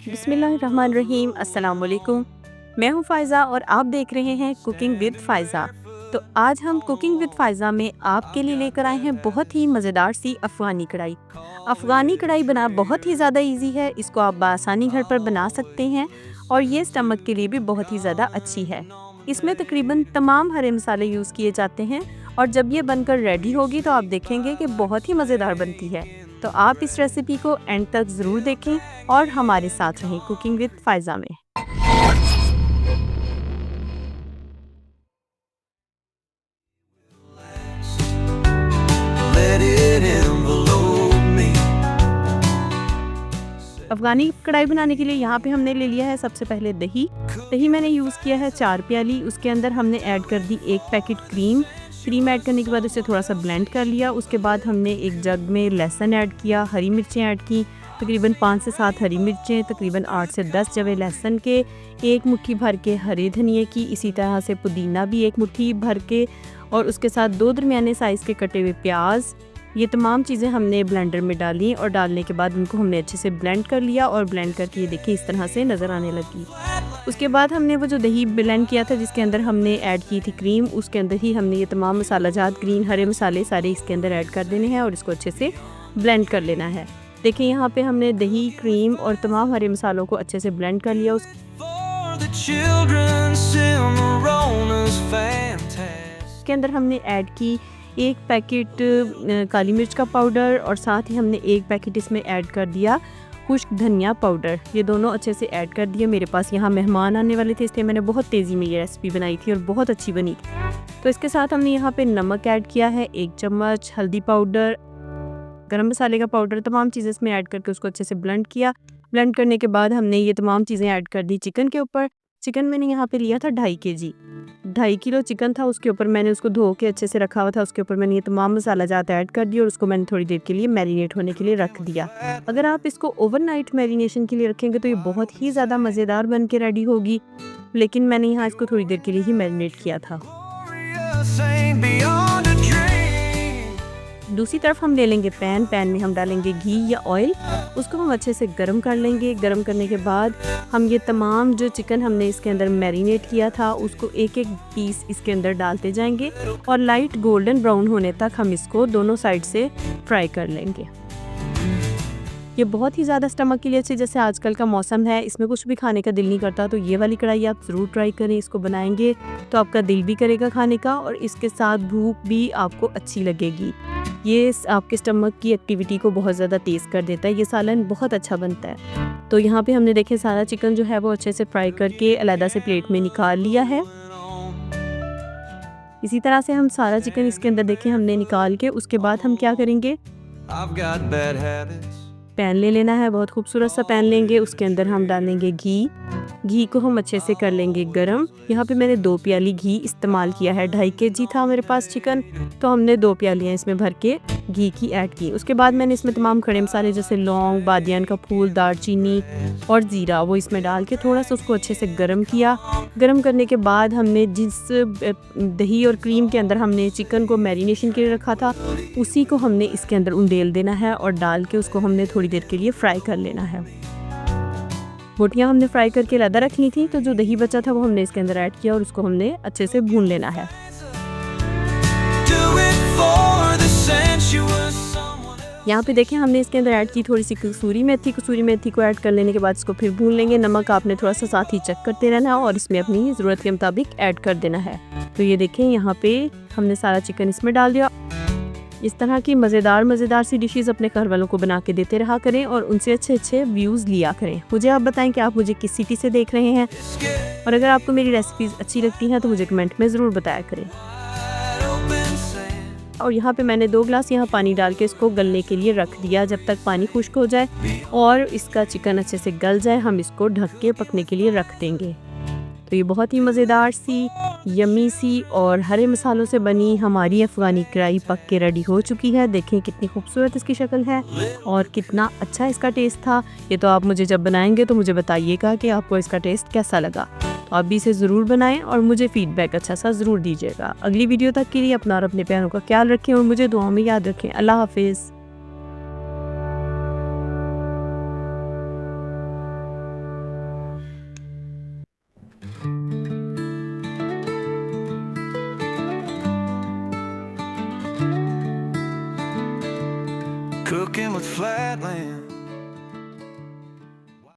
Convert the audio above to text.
बिस्मिल्लाहिर्रहमानिर्रहीम। अस्सलाम वालेकुम। मैं हूँ फ़ायज़ा और आप देख रहे हैं कुकिंग विद फ़ायज़ा। तो आज हम कुकिंग विद फ़ायज़ा में आपके लिए लेकर आए हैं बहुत ही मज़ेदार सी अफ़गानी कढ़ाई। अफ़गानी कढ़ाई बनाना बहुत ही ज़्यादा इजी है, इसको आप बआसानी घर पर बना सकते हैं और ये स्टमक के लिए भी बहुत ही ज़्यादा अच्छी है। इसमें तकरीबन तमाम हरे मसाले यूज़ किए जाते हैं और जब ये बनकर रेडी होगी तो आप देखेंगे कि बहुत ही मज़ेदार बनती है। तो आप इस रेसिपी को एंड तक ज़रूर देखें और हमारे साथ रहें कुकिंग विद फ़ायज़ा में। Let it envelope me. Afghani कढ़ाई बनाने के लिए यहाँ पे हमने ले लिया है सबसे पहले दही। दही मैंने यूज़ किया है 4 प्याली। उसके अंदर हमने ऐड कर दी 1 पैकेट क्रीम। क्रीम ऐड करने के बाद उसे थोड़ा सा ब्लेंड कर लिया। उसके बाद हमने एक जग में लहसुन ऐड किया, हरी मिर्चें ऐड की, तकरीबन 5 से 7 हरी मिर्चें, तकरीबन 8 से 10 जवे लहसुन के, 1 मुट्ठी भर के हरे धनिए की, इसी तरह से पुदीना भी 1 मुट्ठी भर के और उसके साथ 2 दरमियाने साइज़ के कटे हुए प्याज। ये तमाम चीज़ें हमने ब्लेंडर में डाली और डालने के बाद उनको हमने अच्छे से ब्लेंड कर लिया और ब्लेंड करके ये देखिए इस तरह से नज़र आने लगी। उसके बाद हमने वो जो दही ब्लेंड किया था जिसके अंदर हमने ऐड की थी क्रीम, उसके अंदर ही हमने ये तमाम मसाला जात ग्रीन हरे मसाले सारे इसके अंदर ऐड कर देने हैं और इसको अच्छे से ब्लेंड कर लेना है। देखिए यहाँ पे हमने दही, क्रीम और तमाम हरे मसालों को अच्छे से ब्लेंड कर लिया। For the children, Cimarona's fantastic. उसके अंदर हमने ऐड की 1 पैकेट काली मिर्च का पाउडर और साथ ही हमने 1 पैकेट इसमें ऐड कर दिया खुश्क धनिया पाउडर। ये दोनों अच्छे से ऐड कर दिए। मेरे पास यहाँ मेहमान आने वाले थे इसलिए मैंने बहुत तेज़ी में ये रेसिपी बनाई थी और बहुत अच्छी बनी थी। तो इसके साथ हमने यहाँ पे नमक ऐड किया है 1 चम्मच, हल्दी पाउडर, गरम मसाले का पाउडर, तमाम चीज़ें इसमें ऐड करके उसको अच्छे से ब्लेंड किया। ब्लेंड करने के बाद हमने ये तमाम चीज़ें ऐड कर दी चिकन के ऊपर। चिकन मैंने यहाँ पे लिया था 2.5 kg, 2.5 किलो चिकन था। उसके ऊपर मैंने उसको धो के अच्छे से रखा हुआ था। उसके ऊपर मैंने ये तमाम मसाला जात ऐड कर दिया और उसको मैंने थोड़ी देर के लिए मैरिनेट होने के लिए रख दिया। अगर आप इसको ओवरनाइट मैरिनेशन के लिए रखेंगे तो ये बहुत ही ज़्यादा मज़ेदार बन के रेडी होगी, लेकिन मैंने यहाँ इसको थोड़ी देर के लिए ही मैरिनेट किया था। Glorious ain't beyond a dream. दूसरी तरफ हम ले लेंगे पैन में हम डालेंगे घी या ऑयल। उसको हम अच्छे से गर्म कर लेंगे। गर्म करने के बाद हम ये तमाम जो चिकन हमने इसके अंदर मैरिनेट किया था उसको एक एक पीस इसके अंदर डालते जाएंगे और लाइट गोल्डन ब्राउन होने तक हम इसको दोनों साइड से फ्राई कर लेंगे। ये बहुत ही ज़्यादा स्टमक के लिए अच्छी, जैसे आजकल का मौसम है इसमें कुछ भी खाने का दिल नहीं करता, तो ये वाली कढ़ाई आप ज़रूर ट्राई करें। इसको बनाएंगे तो आपका दिल भी करेगा खाने का और इसके साथ भूख भी आपको अच्छी लगेगी। ये आपके स्टमक की एक्टिविटी को बहुत ज़्यादा तेज़ कर देता है। ये सालन बहुत अच्छा बनता है। तो यहाँ पे हमने देखे सारा चिकन जो है वो अच्छे से फ्राई करके अलग से प्लेट में निकाल लिया है। इसी तरह से हम सारा चिकन इसके अंदर देखें हमने निकाल के उसके बाद हम क्या करेंगे, I've got bad habits. Pan ले लेना है। बहुत खूबसूरत सा पैन लेंगे। उसके अंदर हम डालेंगे घी को हम अच्छे से कर लेंगे गरम। यहाँ पे मैंने 2 प्याली घी इस्तेमाल किया है। 2.5 kg था मेरे पास चिकन, तो हमने 2 प्यालियाँ इसमें भर के घी की ऐड की। उसके बाद मैंने इसमें तमाम खड़े मसाले जैसे लौंग, बादियान का फूल, दालचीनी और ज़ीरा वो इसमें डाल के थोड़ा सा उसको अच्छे से गर्म किया। गर्म करने के बाद हमने जिस दही और क्रीम के अंदर हमने चिकन को मैरिनेशन के लिए रखा था उसी को हमने इसके अंदर उंडेल देना है और डाल के उसको हमने थोड़ी देर के लिए फ्राई कर लेना है। बोटियाँ हमने फ्राई करके अलग रखनी थी, तो जो दही बचा था वो हमने इसके अंदर ऐड किया और उसको हमने अच्छे से भून लेना है। Do it for the sensuous someone else. यहाँ पे देखें हमने इसके अंदर ऐड की थोड़ी सी कसूरी मेथी को ऐड कर लेने के बाद इसको फिर भून लेंगे। नमक आपने थोड़ा सा साथ ही चेक करते रहना है और इसमें अपनी ज़रूरत के मुताबिक ऐड कर देना है। तो ये देखें यहाँ पे हमने सारा चिकन इसमें डाल दिया। इस तरह की मज़ेदार सी डिशेस अपने घर वालों को बना के देते रहा करें और उनसे अच्छे व्यूज़ लिया करें। मुझे आप बताएं कि आप मुझे किस सिटी से देख रहे हैं और अगर आपको मेरी रेसिपीज़ अच्छी लगती हैं तो मुझे कमेंट में ज़रूर बताया करें। Wide open sand. और यहाँ पे मैंने 2 गिलास यहाँ पानी डाल के इसको गलने के लिए रख दिया। जब तक पानी खुश्क हो जाए और इसका चिकन अच्छे से गल जाए हम इसको ढक के पकने के लिए रख देंगे। तो ये बहुत ही मज़ेदार सी, यमी सी और हरे मसालों से बनी हमारी अफ़गानी कढ़ाई पक के रेडी हो चुकी है। देखें कितनी खूबसूरत इसकी शक्ल है और कितना अच्छा इसका टेस्ट था। ये तो आप मुझे जब बनाएंगे तो मुझे बताइएगा कि आपको इसका टेस्ट कैसा लगा। तो आप भी इसे ज़रूर बनाएं और मुझे फ़ीडबैक अच्छा सा ज़रूर दीजिएगा। अगली वीडियो तक के लिए अपना और अपने प्यारों का ख्याल रखें और मुझे दुआओं में याद रखें। अल्लाह हाफिज़। cooking with flatland.